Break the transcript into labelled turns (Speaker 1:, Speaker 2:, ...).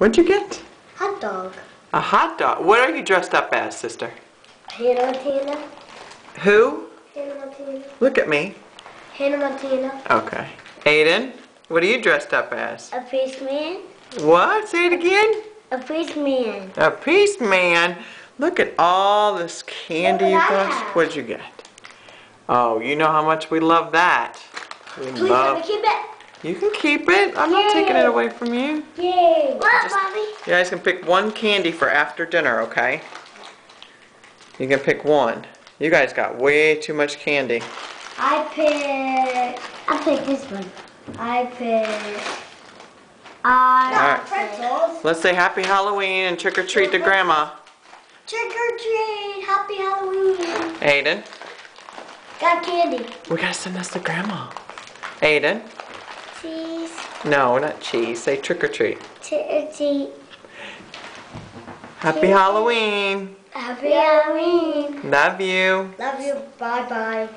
Speaker 1: What'd you get?
Speaker 2: Hot dog.
Speaker 1: A hot dog. What are you dressed up as, sister?
Speaker 2: Hannah Montana.
Speaker 1: Who?
Speaker 2: Hannah Montana.
Speaker 1: Look at me.
Speaker 2: Hannah Montana.
Speaker 1: Okay. Aiden, what are you dressed up as?
Speaker 2: A priest man.
Speaker 1: What? Say it again.
Speaker 2: A priest man.
Speaker 1: A priest man. Look at all this candy you
Speaker 2: Look what I
Speaker 1: got.
Speaker 2: have.
Speaker 1: What'd you get? Oh, you know how much we love that. We
Speaker 2: Please let me
Speaker 1: love.
Speaker 2: keep it.
Speaker 1: You can keep it. I'm not taking it away from you.
Speaker 2: Yay. What up, Bobby?
Speaker 1: You guys can pick one candy for after dinner, okay? You can pick one. You guys got way too much candy.
Speaker 2: I pick this one.
Speaker 1: Alright.
Speaker 2: Pretzels.
Speaker 1: Let's say happy Halloween and trick or treat to Grandma.
Speaker 2: Trick or treat. Happy Halloween.
Speaker 1: Aiden,
Speaker 2: Got candy.
Speaker 1: we gotta send this to Grandma. Aiden,
Speaker 2: Cheese.
Speaker 1: no, not cheese. Say trick or treat.
Speaker 2: Trick or treat.
Speaker 1: Happy Halloween.
Speaker 2: Happy Halloween.
Speaker 1: Love you.
Speaker 2: Love you. Bye bye.